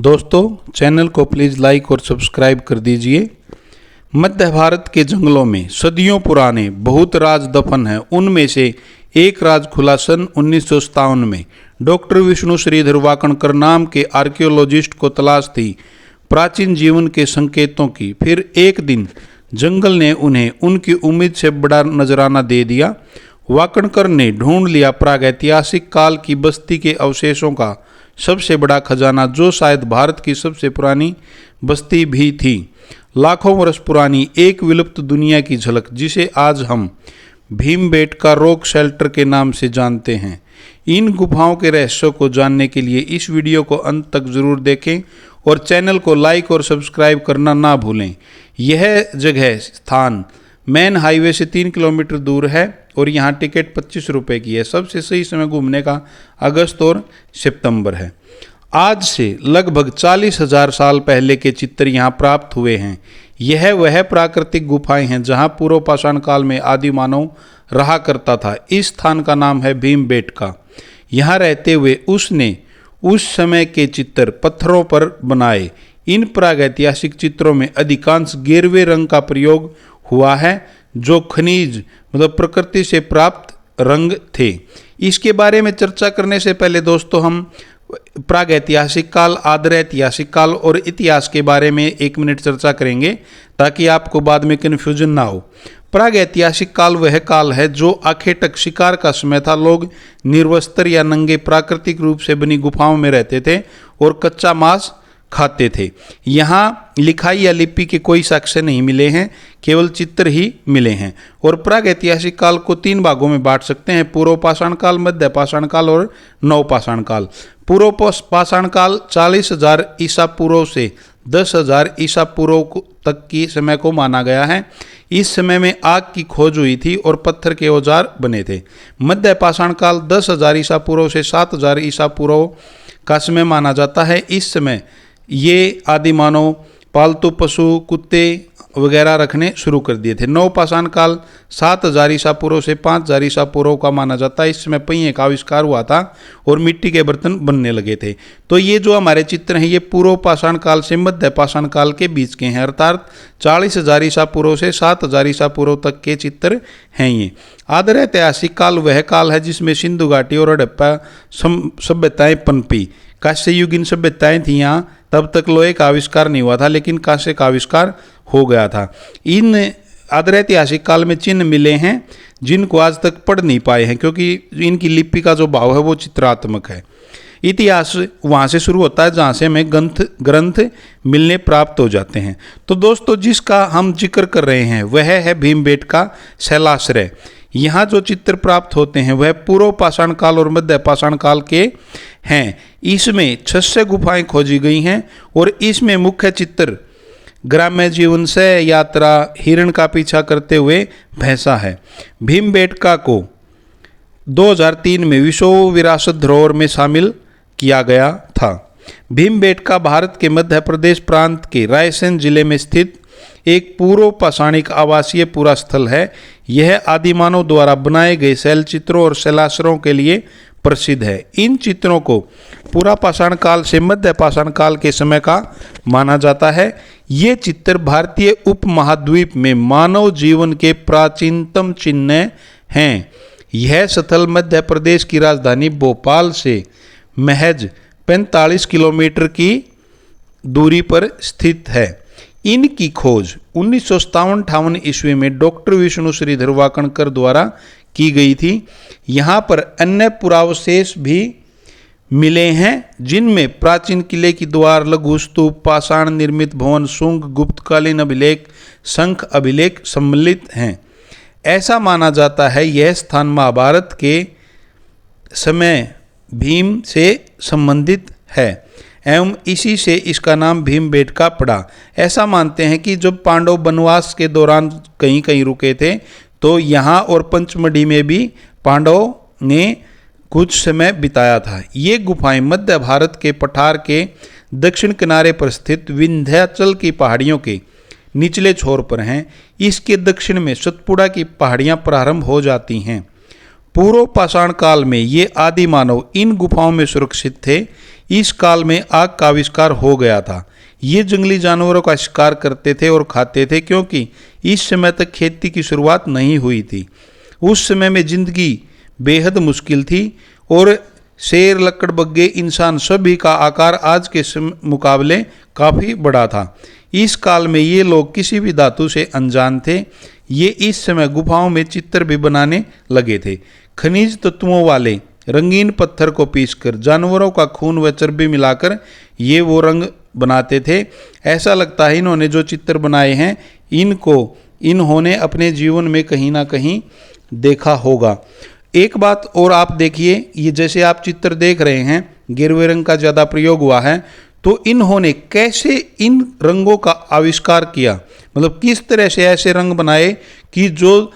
दोस्तों, चैनल को please like और सब्सक्राइब कर दीजिए। मध्य भारत के जंगलों में सदियों पुराने बहुत राज दफन हैं। उनमें से एक राज खुला सन 1957 में। डॉक्टर विष्णु श्रीधर वाकणकर नाम के आर्कियोलॉजिस्ट को तलाश थी प्राचीन जीवन के संकेतों की। फिर एक दिन जंगल ने उन्हें उनकी उम्मीद से बड़ा नजराना दे दिया। वाकणकर ने ढूंढ लिया प्रागैतिहासिक काल की बस्ती के अवशेषों का सबसे बड़ा खजाना, जो शायद भारत की सबसे पुरानी बस्ती भी थी। लाखों वर्ष पुरानी एक विलुप्त दुनिया की झलक, जिसे आज हम भीमबेटका रॉक शेल्टर के नाम से जानते हैं। इन गुफाओं के रहस्यों को जानने के लिए इस वीडियो को अंत तक जरूर देखें और चैनल को लाइक और सब्सक्राइब करना ना भूलें। यह जगह स्थान मेन हाईवे से 3 किलोमीटर दूर है और यहाँ टिकट 25 रुपये की है। सबसे सही समय घूमने का अगस्त और सितंबर है। आज से लगभग 40,000 साल पहले के चित्र यहाँ प्राप्त हुए हैं। यह वह प्राकृतिक गुफाएं हैं जहाँ पूर्व पाषाण काल में आदि मानव रहा करता था। इस स्थान का नाम है भीमबेटका। यहाँ रहते हुए उसने उस समय के चित्र पत्थरों पर बनाए। इन प्रागैतिहासिक चित्रों में अधिकांश गेरुए रंग का प्रयोग हुआ है, जो खनिज मतलब प्रकृति से प्राप्त रंग थे। इसके बारे में चर्चा करने से पहले दोस्तों, हम प्रागैतिहासिक काल, आदर ऐतिहासिक काल और इतिहास के बारे में 1 मिनट चर्चा करेंगे, ताकि आपको बाद में कन्फ्यूजन ना हो। प्रागैतिहासिक काल वह काल है जो आखेटक शिकार का समय था। लोग निर्वस्त्र या नंगे प्राकृतिक रूप से बनी गुफाओं में रहते थे और कच्चा मांस खाते थे। यहाँ लिखाई या लिपि के कोई साक्ष्य नहीं मिले हैं, केवल चित्र ही मिले हैं। और प्रागैतिहासिक काल को 3 भागों में बांट सकते हैं: पूर्व पाषाण काल, मध्य पाषाण काल और नव पाषाण काल। पूर्व पाषाण काल 40,000 ईसा पूर्व से 10,000 ईसा पूर्व तक की समय को माना गया है। इस समय में आग की खोज हुई थी और पत्थर के औजार बने थे। मध्य पाषाण काल 10,000 ईसा पूर्व से 7,000 ईसा पूर्व का समय माना जाता है। इस समय ये आदि मानव पालतू पशु, कुत्ते वगैरह रखने शुरू कर दिए थे। नव पाषाण काल 7,000 ईसा पूर्व से 5,000 ईसा पूर्व का माना जाता है। इस समय पहिए का आविष्कार हुआ था और मिट्टी के बर्तन बनने लगे थे। तो ये जो हमारे चित्र हैं, ये पूर्व पाषाण काल से मध्य पाषाण काल के बीच के हैं, अर्थात 40,000 ईसा पूर्व से 7,000 ईसा पूर्व तक के चित्र हैं। ये आदर ऐतिहासिक काल वह काल है जिसमें सिंधु घाटी और हड़प्पा सभ्यताएं पनपी। कांस्य युगीन सभ्यताएं थी यहाँ, तब तक लोहे का आविष्कार नहीं हुआ था, लेकिन कांस्य का आविष्कार हो गया था। इन आदर ऐतिहासिक काल में चिन्ह मिले हैं जिनको आज तक पढ़ नहीं पाए हैं, क्योंकि इनकी लिपि का जो भाव है वो चित्रात्मक है। इतिहास वहाँ से शुरू होता है जहाँ से हमें ग्रंथ मिलने प्राप्त हो जाते हैं। तो दोस्तों, जिसका हम जिक्र कर रहे हैं वह है भीमबेटका शैलाश्रय। यहाँ जो चित्र प्राप्त होते हैं वह पूर्व पाषाण काल और मध्य पाषाण काल के हैं। इसमें 600 गुफाएं खोजी गई हैं और इसमें मुख्य चित्र ग्राम्य जीवन से यात्रा, हिरण का पीछा करते हुए भैंसा है। भीमबेटका को 2003 में विश्व विरासत धरोहर में शामिल किया गया था। भीमबेटका भारत के मध्य प्रदेश प्रांत के रायसेन जिले में स्थित एक पूर्व पाषाणिक आवासीय पूरा स्थल है। यह आदिमानव द्वारा बनाए गए शैल चित्रों और शैलाश्रयों के लिए प्रसिद्ध है। इन चित्रों को पूरा पाषाण काल से मध्य पाषाण काल के समय का माना जाता है। ये चित्र भारतीय उपमहाद्वीप में मानव जीवन के प्राचीनतम चिन्ह हैं। यह स्थल मध्य प्रदेश की राजधानी भोपाल से महज 45 किलोमीटर की दूरी पर स्थित है। इनकी खोज 1957-58 ईस्वी में डॉक्टर विष्णु श्रीधर वाकणकर द्वारा की गई थी। यहाँ पर अन्य पुरावशेष भी मिले हैं, जिनमें प्राचीन किले की द्वार, लघु स्तूप, पाषाण निर्मित भवन, शुंग, गुप्तकालीन अभिलेख, शंख अभिलेख सम्मिलित हैं। ऐसा माना जाता है यह स्थान महाभारत के समय भीम से संबंधित है एवं इसी से इसका नाम भीमबेटका पड़ा। ऐसा मानते हैं कि जब पांडव वनवास के दौरान कहीं कहीं रुके थे, तो यहाँ और पंचमढ़ी में भी पांडव ने कुछ समय बिताया था। ये गुफाएं मध्य भारत के पठार के दक्षिण किनारे पर स्थित विंध्याचल की पहाड़ियों के निचले छोर पर हैं। इसके दक्षिण में सतपुड़ा की पहाड़ियाँ प्रारंभ हो जाती हैं। पूर्व पाषाण काल में ये आदि मानव इन गुफाओं में सुरक्षित थे। इस काल में आग का आविष्कार हो गया था। ये जंगली जानवरों का शिकार करते थे और खाते थे, क्योंकि इस समय तक खेती की शुरुआत नहीं हुई थी। उस समय में जिंदगी बेहद मुश्किल थी और शेर, लकड़बग्गे, इंसान सभी का आकार आज के मुकाबले काफ़ी बड़ा था। इस काल में ये लोग किसी भी धातु से अनजान थे। ये इस समय गुफाओं में चित्र भी बनाने लगे थे। खनिज तत्वों वाले रंगीन पत्थर को पीसकर जानवरों का खून व चर्बी मिलाकर ये वो रंग बनाते थे। ऐसा लगता है इन्होंने जो चित्र बनाए हैं इन्होंने अपने जीवन में कहीं ना कहीं देखा होगा। एक बात और आप देखिए, ये जैसे आप चित्र देख रहे हैं गिरवे रंग का ज़्यादा प्रयोग हुआ है, तो इन्होंने कैसे इन रंगों का आविष्कार किया, मतलब किस तरह से ऐसे रंग बनाए कि जो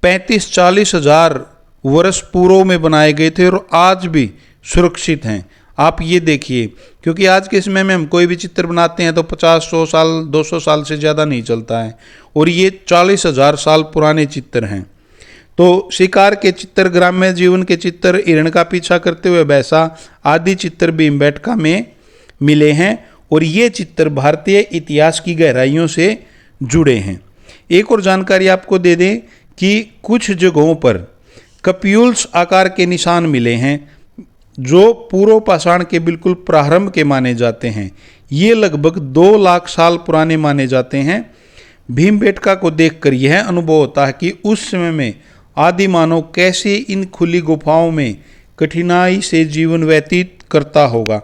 35-40 हजार वर्ष पूर्व में बनाए गए थे और आज भी सुरक्षित हैं। आप ये देखिए, क्योंकि आज के समय में हम कोई भी चित्र बनाते हैं तो 50-100 साल 200 साल से ज़्यादा नहीं चलता है, और ये 40,000 साल पुराने चित्र हैं। तो शिकार के चित्र, ग्राम्य जीवन के चित्र, हिरण का पीछा करते हुए बैसा आदि चित्र भीमबेटका में मिले हैं, और ये चित्र भारतीय इतिहास की गहराइयों से जुड़े हैं। एक और जानकारी आपको दे दें कि कुछ जगहों पर कप्यूल्स आकार के निशान मिले हैं जो पूर्व पाषाण के बिल्कुल प्रारंभ के माने जाते हैं। ये लगभग 2 लाख साल पुराने माने जाते हैं। भीमबेटका को देखकर यह अनुभव होता है कि उस समय में आदि मानव कैसे इन खुली गुफाओं में कठिनाई से जीवन व्यतीत करता होगा,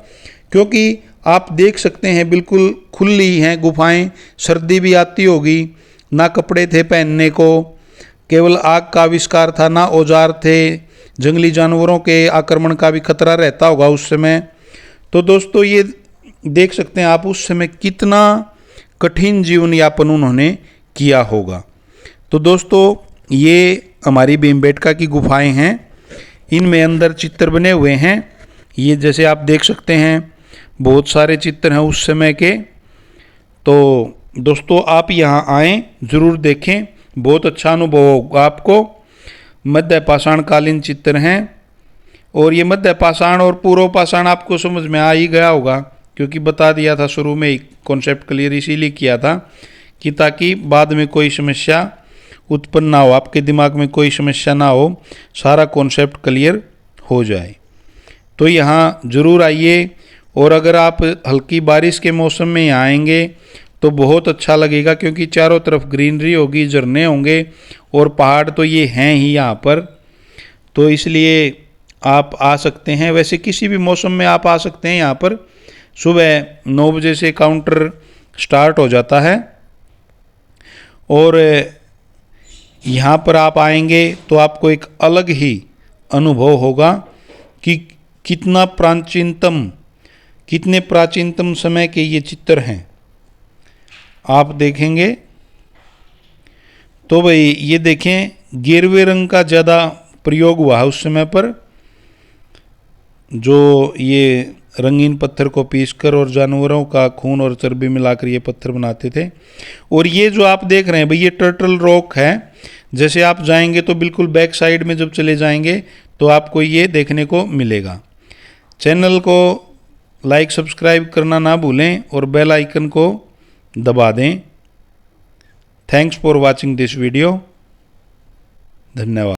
क्योंकि आप देख सकते हैं बिल्कुल खुली हैं गुफाएं, सर्दी भी आती होगी, ना कपड़े थे पहनने को, केवल आग का आविष्कार था, ना औजार थे, जंगली जानवरों के आक्रमण का भी खतरा रहता होगा उस समय। तो दोस्तों ये देख सकते हैं आप उस समय कितना कठिन जीवन यापन उन्होंने किया होगा। तो दोस्तों ये हमारी भीमबेटका की गुफाएं हैं, इनमें अंदर चित्र बने हुए हैं। ये जैसे आप देख सकते हैं बहुत सारे चित्र हैं उस समय के। तो दोस्तों आप यहाँ आएँ, ज़रूर देखें, बहुत अच्छा अनुभव होगा आपको। मध्य पाषाण कालीन चित्र हैं, और ये मध्य पाषाण और पूर्व पाषाण आपको समझ में आ ही गया होगा, क्योंकि बता दिया था शुरू में ही, कॉन्सेप्ट क्लियर इसीलिए किया था कि ताकि बाद में कोई समस्या उत्पन्न ना हो, आपके दिमाग में कोई समस्या ना हो, सारा कॉन्सेप्ट क्लियर हो जाए। तो यहाँ ज़रूर आइए, और अगर आप हल्की बारिश के मौसम में यहाँ आएंगे तो बहुत अच्छा लगेगा, क्योंकि चारों तरफ ग्रीनरी होगी, झरने होंगे, और पहाड़ तो ये हैं ही यहाँ पर। तो इसलिए आप आ सकते हैं। वैसे किसी भी मौसम में आप आ सकते हैं यहाँ पर। सुबह 9 बजे से काउंटर स्टार्ट हो जाता है, और यहाँ पर आप आएंगे तो आपको एक अलग ही अनुभव होगा कि कितने प्राचीनतम समय के ये चित्र हैं। आप देखेंगे तो भाई ये देखें, गेरुए रंग का ज़्यादा प्रयोग हुआ है उस समय पर, जो ये रंगीन पत्थर को पीसकर और जानवरों का खून और चर्बी मिलाकर ये पत्थर बनाते थे। और ये जो आप देख रहे हैं भाई, ये टर्टल रॉक है। जैसे आप जाएंगे तो बिल्कुल बैक साइड में जब चले जाएंगे तो आपको ये देखने को मिलेगा। चैनल को लाइक सब्सक्राइब करना ना भूलें और बेल आइकन को दबा दें। Thanks for watching this video. धन्यवाद।